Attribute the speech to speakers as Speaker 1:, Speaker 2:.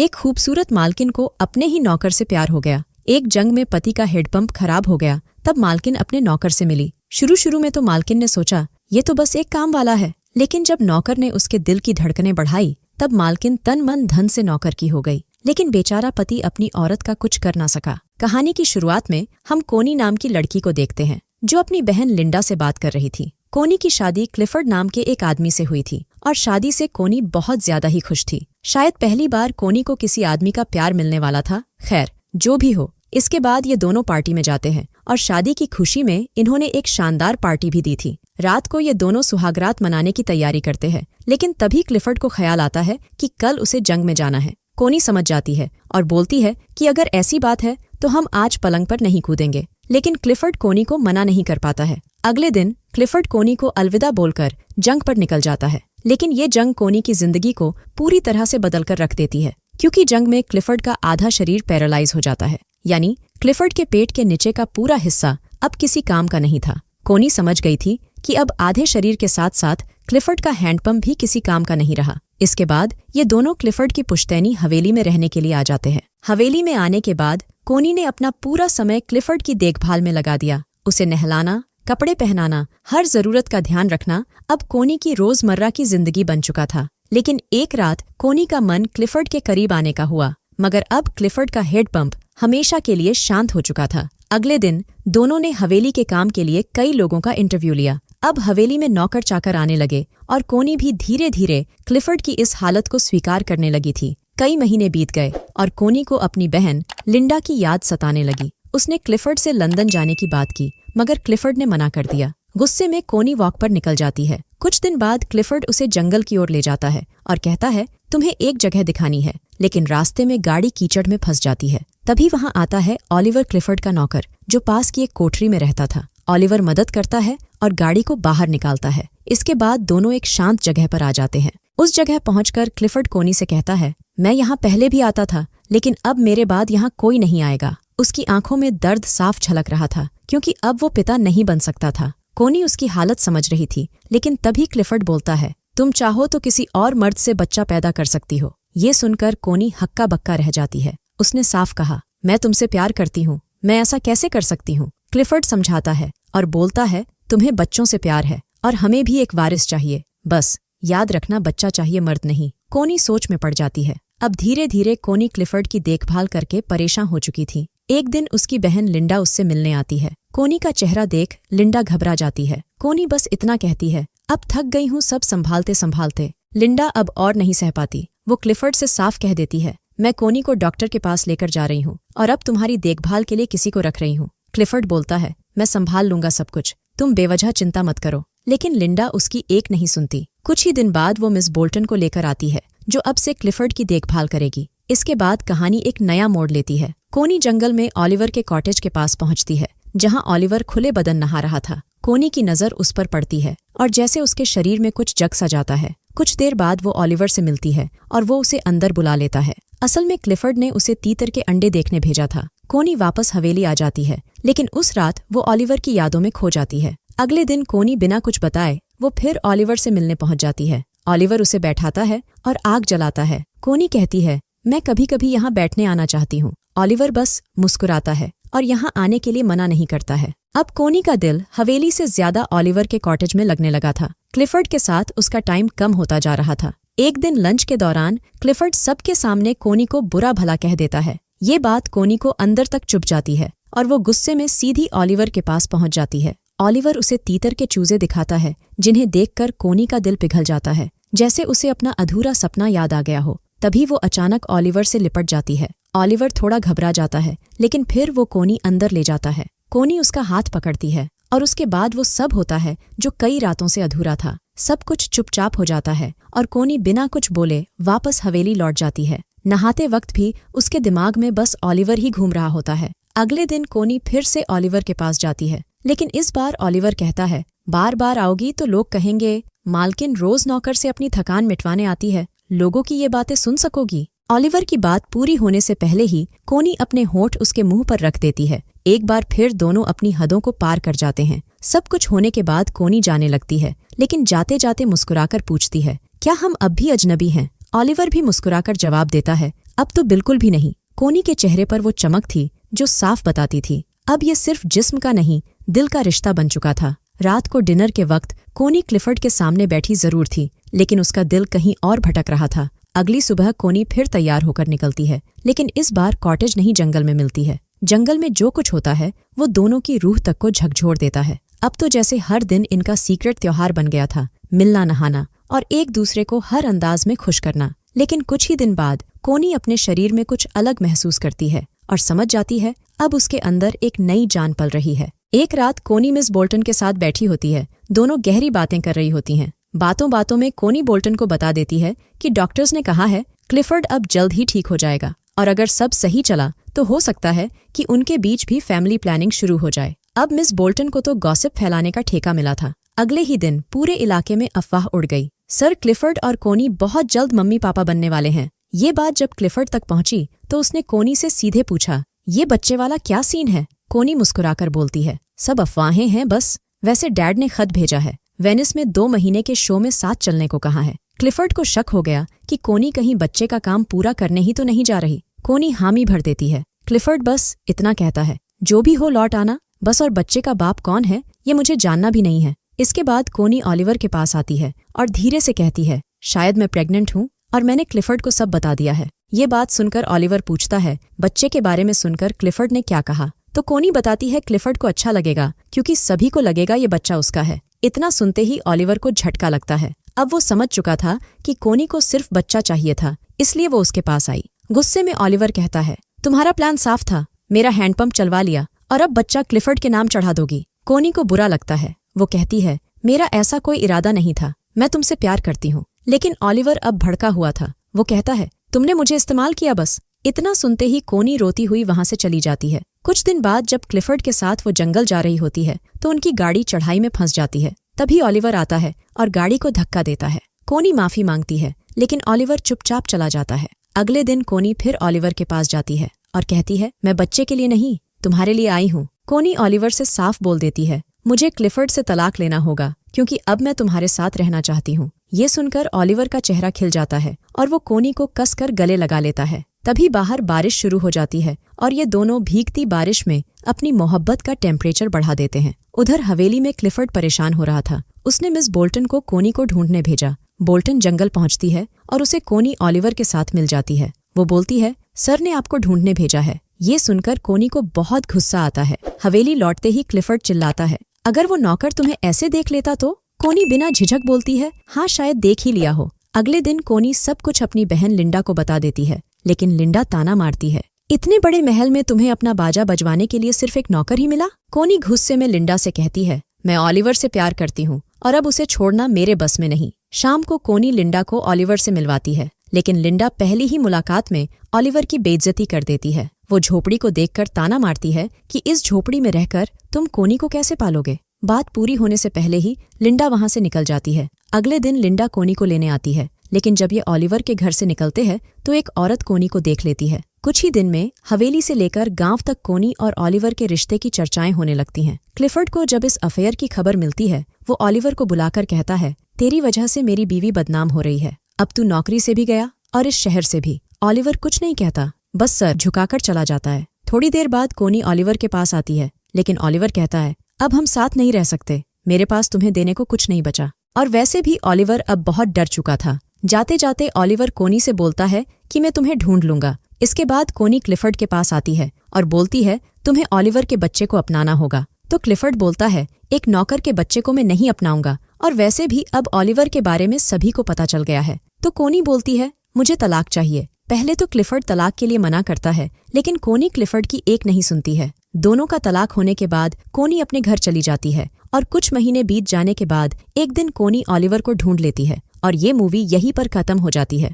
Speaker 1: एक खूबसूरत मालकिन को अपने ही नौकर से प्यार हो गया। एक जंग में पति का हेडपंप खराब हो गया, तब मालकिन अपने नौकर से मिली। शुरू में तो मालकिन ने सोचा ये तो बस एक काम वाला है, लेकिन जब नौकर ने उसके दिल की धड़कनें बढ़ाई तब मालकिन तन मन धन से नौकर की हो गई। लेकिन बेचारा पति अपनी औरत का कुछ कर ना सका। कहानी की शुरुआत में हम कोनी नाम की लड़की को देखते हैं, जो अपनी बहन लिंडा से बात कर रही थी। कोनी की शादी क्लिफर्ड नाम के एक आदमी से हुई थी और शादी से कोनी बहुत ज्यादा ही खुश थी। शायद पहली बार कोनी को किसी आदमी का प्यार मिलने वाला था। खैर, जो भी हो, इसके बाद ये दोनों पार्टी में जाते हैं और शादी की खुशी में इन्होंने एक शानदार पार्टी भी दी थी। रात को ये दोनों सुहागरात मनाने की तैयारी करते हैं, लेकिन तभी क्लिफर्ड को ख्याल आता है कि कल उसे जंग में जाना है। कोनी समझ जाती है और बोलती है कि अगर ऐसी बात है तो हम आज पलंग पर नहीं कूदेंगे, लेकिन क्लिफर्ड कोनी को मना नहीं कर पाता है। अगले दिन क्लिफर्ड कोनी को अलविदा बोलकर जंग पर निकल जाता है, लेकिन ये जंग कोनी की जिंदगी को पूरी तरह से बदलकर रख देती है, क्योंकि जंग में क्लिफर्ड का आधा शरीर पैरालाइज हो जाता है। यानी क्लिफर्ड के पेट के नीचे का पूरा हिस्सा अब किसी काम का नहीं था। कोनी समझ गई थी कि अब आधे शरीर के साथ साथ क्लिफर्ड का हैंडपंप भी किसी काम का नहीं रहा। इसके बाद ये दोनों क्लिफर्ड की पुश्तैनी हवेली में रहने के लिए आ जाते हैं। हवेली में आने के बाद कोनी ने अपना पूरा समय क्लिफर्ड की देखभाल में लगा दिया। उसे नहलाना, कपड़े पहनाना, हर जरूरत का ध्यान रखना अब कोनी की रोजमर्रा की जिंदगी बन चुका था। लेकिन एक रात कोनी का मन क्लिफर्ड के करीब आने का हुआ, मगर अब क्लिफर्ड का हेडपंप हमेशा के लिए शांत हो चुका था। अगले दिन दोनों ने हवेली के काम के लिए कई लोगों का इंटरव्यू लिया। अब हवेली में नौकर चाकर आने लगे और कोनी भी धीरे धीरे क्लिफर्ड की इस हालत को स्वीकार करने लगी थी। कई महीने बीत गए और कोनी को अपनी बहन लिंडा की याद सताने लगी। उसने क्लिफर्ड से लंदन जाने की बात की, मगर क्लिफर्ड ने मना कर दिया। गुस्से में कोनी वॉक पर निकल जाती है। कुछ दिन बाद क्लिफर्ड उसे जंगल की ओर ले जाता है और कहता है तुम्हें एक जगह दिखानी है, लेकिन रास्ते में गाड़ी कीचड़ में फंस जाती है। तभी वहां आता है ऑलिवर, क्लिफर्ड का नौकर, जो पास की एक कोठरी में रहता था। ऑलिवर मदद करता है और गाड़ी को बाहर निकालता है। इसके बाद दोनों एक शांत जगह पर आ जाते हैं। उस जगह पहुंचकर क्लिफर्ड कोनी से कहता है मैं यहाँ पहले भी आता था, लेकिन अब मेरे बाद यहाँ कोई नहीं आएगा। उसकी आंखों में दर्द साफ झलक रहा था, क्योंकि अब वो पिता नहीं बन सकता था। कोनी उसकी हालत समझ रही थी, लेकिन तभी क्लिफर्ड बोलता है तुम चाहो तो किसी और मर्द से बच्चा पैदा कर सकती हो। ये सुनकर कोनी हक्का बक्का रह जाती है। उसने साफ कहा मैं तुमसे प्यार करती हूँ, मैं ऐसा कैसे कर सकती हूँ। क्लिफर्ड समझाता है और बोलता है तुम्हें बच्चों से प्यार है और हमें भी एक वारिस चाहिए, बस याद रखना बच्चा चाहिए, मर्द नहीं। कोनी सोच में पड़ जाती है। अब धीरे धीरे कोनी क्लिफर्ड की देखभाल करके परेशान हो चुकी थी। एक दिन उसकी बहन लिंडा उससे मिलने आती है। कोनी का चेहरा देख लिंडा घबरा जाती है। कोनी बस इतना कहती है अब थक गई हूँ सब संभालते संभालते। लिंडा अब और नहीं सह पाती। वो क्लिफर्ड से साफ कह देती है मैं कोनी को डॉक्टर के पास लेकर जा रही हूँ और अब तुम्हारी देखभाल के लिए किसी को रख रही हूँ। क्लिफर्ड बोलता है मैं संभाल लूंगा सब कुछ, तुम बेवजह चिंता मत करो। लेकिन लिंडा उसकी एक नहीं सुनती। कुछ ही दिन बाद वो मिस बोल्टन को लेकर आती है, जो अब से क्लिफर्ड की देखभाल करेगी। इसके बाद कहानी एक नया मोड़ लेती है। कोनी जंगल में ऑलिवर के कॉटेज के पास पहुंचती है, जहां ऑलिवर खुले बदन नहा रहा था। कोनी की नजर उस पर पड़ती है और जैसे उसके शरीर में कुछ जग सा जाता है। कुछ देर बाद वो ऑलिवर से मिलती है और वो उसे अंदर बुला लेता है। असल में क्लिफर्ड ने उसे तीतर के अंडे देखने भेजा था। कोनी वापस हवेली आ जाती है, लेकिन उस रात वो ऑलिवर की यादों में खो जाती है। अगले दिन कोनी बिना कुछ बताए वो फिर ऑलिवर से मिलने पहुंच जाती है। ऑलिवर उसे बैठाता है और आग जलाता है। कोनी कहती है मैं कभी कभी यहाँ बैठने आना चाहती हूँ। ऑलिवर बस मुस्कुराता है और यहाँ आने के लिए मना नहीं करता है। अब कोनी का दिल हवेली से ज्यादा ऑलिवर के कॉटेज में लगने लगा था। क्लिफर्ड के साथ उसका टाइम कम होता जा रहा था। एक दिन लंच के दौरान क्लिफर्ड सबके सामने कोनी को बुरा भला कह देता है। ये बात कोनी को अंदर तक चुभ जाती है और वो गुस्से में सीधी ऑलिवर के पास पहुंच जाती है। ऑलिवर उसे तीतर के चूजे दिखाता है, जिन्हें देखकर कोनी का दिल पिघल जाता है, जैसे उसे अपना अधूरा सपना याद आ गया हो। तभी वो अचानक ऑलिवर से लिपट जाती है। ऑलिवर थोड़ा घबरा जाता है, लेकिन फिर वो कोनी अंदर ले जाता है। कोनी उसका हाथ पकड़ती है और उसके बाद वो सब होता है जो कई रातों से अधूरा था। सब कुछ चुपचाप हो जाता है और कोनी बिना कुछ बोले वापस हवेली लौट जाती है। नहाते वक्त भी उसके दिमाग में बस ऑलिवर ही घूम रहा होता है। अगले दिन कोनी फिर से ऑलिवर के पास जाती है, लेकिन इस बार ऑलिवर कहता है बार बार आओगी तो लोग कहेंगे मालकिन रोज नौकर से अपनी थकान मिटवाने आती है, लोगों की ये बातें सुन सकोगी। ऑलिवर की बात पूरी होने से पहले ही कोनी अपने होंठ उसके मुंह पर रख देती है। एक बार फिर दोनों अपनी हदों को पार कर जाते हैं। सब कुछ होने के बाद कोनी जाने लगती है, लेकिन जाते जाते मुस्कुराकर पूछती है क्या हम अब भी अजनबी हैं। ऑलिवर भी मुस्कुराकर जवाब देता है अब तो बिल्कुल भी नहीं। कोनी के चेहरे पर वो चमक थी जो साफ बताती थी अब ये सिर्फ जिस्म का नहीं, दिल का रिश्ता बन चुका था। रात को डिनर के वक्त कोनी क्लिफर्ड के सामने बैठी जरूर थी, लेकिन उसका दिल कहीं और भटक रहा था। अगली सुबह कोनी फिर तैयार होकर निकलती है, लेकिन इस बार कॉटेज नहीं जंगल में मिलती है। जंगल में जो कुछ होता है वो दोनों की रूह तक को झकझोर देता है। अब तो जैसे हर दिन इनका सीक्रेट त्योहार बन गया था, मिलना नहाना और एक दूसरे को हर अंदाज में खुश करना। लेकिन कुछ ही दिन बाद कोनी अपने शरीर में कुछ अलग महसूस करती है और समझ जाती है अब उसके अंदर एक नई जान पल रही है। एक रात कोनी मिस बोल्टन के साथ बैठी होती है। दोनों गहरी बातें कर रही होती हैं। बातों बातों में कोनी बोल्टन को बता देती है कि डॉक्टर्स ने कहा है क्लिफर्ड अब जल्द ही ठीक हो जाएगा और अगर सब सही चला तो हो सकता है कि उनके बीच भी फैमिली प्लानिंग शुरू हो जाए। अब मिस बोल्टन को तो गॉसिप फैलाने का ठेका मिला था। अगले ही दिन पूरे इलाके में अफवाह उड़ गई, सर क्लिफर्ड और कोनी बहुत जल्द मम्मी पापा बनने वाले हैं। ये बात जब क्लिफर्ड तक पहुंची तो उसने कोनी से सीधे पूछा, ये बच्चे वाला क्या सीन है? कोनी मुस्कुराकर बोलती है, सब अफवाहें हैं बस। वैसे डैड ने खत भेजा है, वेनिस में 2 महीने के शो में साथ चलने को कहा है। क्लिफर्ड को शक हो गया कि कोनी कहीं बच्चे का काम पूरा करने ही तो नहीं जा रही। कोनी हामी भर देती है। क्लिफर्ड बस इतना कहता है, जो भी हो लौट आना बस, और बच्चे का बाप कौन है ये मुझे जानना भी नहीं है। इसके बाद कोनी ओलिवर के पास आती है और धीरे से कहती है, शायद मैं प्रेग्नेंट हूँ और मैंने क्लिफर्ड को सब बता दिया है। ये बात सुनकर ओलिवर पूछता है, बच्चे के बारे में सुनकर क्लिफर्ड ने क्या कहा? तो कोनी बताती है क्लिफर्ड को अच्छा लगेगा क्योंकि सभी को लगेगा ये बच्चा उसका है। इतना सुनते ही ओलिवर को झटका लगता है। अब वो समझ चुका था कि कोनी को सिर्फ बच्चा चाहिए था, इसलिए वो उसके पास आई। गुस्से में ओलिवर कहता है, तुम्हारा प्लान साफ था, मेरा हैंडपंप चलवा लिया और अब बच्चा क्लिफर्ड के नाम चढ़ा दोगी। कोनी को बुरा लगता है। वो कहती है, मेरा ऐसा कोई इरादा नहीं था, मैं तुमसे प्यार करती हूँ। लेकिन ओलिवर अब भड़का हुआ था। वो कहता है, तुमने मुझे इस्तेमाल किया बस। इतना सुनते ही कोनी रोती हुई वहां से चली जाती है। कुछ दिन बाद जब क्लिफर्ड के साथ वो जंगल जा रही होती है तो उनकी गाड़ी चढ़ाई में फंस जाती है। तभी ओलिवर आता है और गाड़ी को धक्का देता है। कोनी माफी मांगती है, लेकिन ओलिवर चुपचाप चला जाता है। अगले दिन कोनी फिर ओलिवर के पास जाती है और कहती है, मैं बच्चे के लिए नहीं, तुम्हारे लिए आई हूँ। कोनी ओलिवर से साफ बोल देती है, मुझे क्लिफर्ड से तलाक लेना होगा क्योंकि अब मैं तुम्हारे साथ रहना चाहती हूँ। ये सुनकर ओलिवर का चेहरा खिल जाता है और वो कोनी को कसकर गले लगा लेता है। तभी बाहर बारिश शुरू हो जाती है और ये दोनों भीगती बारिश में अपनी मोहब्बत का टेम्परेचर बढ़ा देते हैं। उधर हवेली में क्लिफर्ड परेशान हो रहा था। उसने मिस बोल्टन को कोनी को ढूंढने भेजा। बोल्टन जंगल पहुंचती है और उसे कोनी ओलिवर के साथ मिल जाती है। वो बोलती है, सर ने आपको ढूंढने भेजा है। ये सुनकर कोनी को बहुत गुस्सा आता है। हवेली लौटते ही क्लिफर्ड चिल्लाता है, अगर वो नौकर तुम्हें ऐसे देख लेता तो? कोनी बिना झिझक बोलती है, हाँ शायद देख ही लिया हो। अगले दिन कोनी सब कुछ अपनी बहन लिंडा को बता देती है, लेकिन लिंडा ताना मारती है, इतने बड़े महल में तुम्हें अपना बाजा बजवाने के लिए सिर्फ एक नौकर ही मिला? कोनी गुस्से में लिंडा से कहती है, मैं ओलिवर से प्यार करती हूँ और अब उसे छोड़ना मेरे बस में नहीं। शाम को कोनी लिंडा को ओलिवर से मिलवाती है, लेकिन लिंडा पहली ही मुलाकात में ओलिवर की बेइज्जती कर देती है। वो झोपड़ी को देखकर ताना मारती है कि इस झोपड़ी में रहकर तुम कोनी को कैसे पालोगे। बात पूरी होने से पहले ही लिंडा वहां से निकल जाती है। अगले दिन लिंडा कोनी को लेने आती है, लेकिन जब ये ओलिवर के घर से निकलते हैं तो एक औरत कोनी को देख लेती है। कुछ ही दिन में हवेली से लेकर गांव तक कोनी और ओलिवर के रिश्ते की चर्चाएं होने लगती हैं। क्लिफर्ड को जब इस अफेयर की खबर मिलती है, वो ओलिवर को बुलाकर कहता है, तेरी वजह से मेरी बीवी बदनाम हो रही है। अब तू नौकरी से भी गया और इस शहर से भी। ओलिवर कुछ नहीं कहता, बस सर झुकाकर चला जाता है। थोड़ी देर बाद कोनी ओलिवर के पास आती है, लेकिन ओलिवर कहता है, अब हम साथ नहीं रह सकते, मेरे पास तुम्हें देने को कुछ नहीं बचा। और वैसे भी ओलिवर अब बहुत डर चुका था। जाते जाते ओलिवर कोनी से बोलता है कि मैं तुम्हें ढूंढ लूंगा। इसके बाद कोनी क्लिफर्ड के पास आती है और बोलती है, तुम्हें ओलिवर के बच्चे को अपनाना होगा। तो क्लिफर्ड बोलता है, एक नौकर के बच्चे को मैं नहीं अपनाऊंगा, और वैसे भी अब ओलिवर के बारे में सभी को पता चल गया है। तो कोनी बोलती है, मुझे तलाक चाहिए। पहले तो क्लिफर्ड तलाक के लिए मना करता है, लेकिन कोनी क्लिफर्ड की एक नहीं सुनती है। दोनों का तलाक होने के बाद कोनी अपने घर चली जाती है और कुछ महीने बीत जाने के बाद एक दिन कोनी ओलिवर को ढूंढ लेती है और ये मूवी यहीं पर खत्म हो जाती है।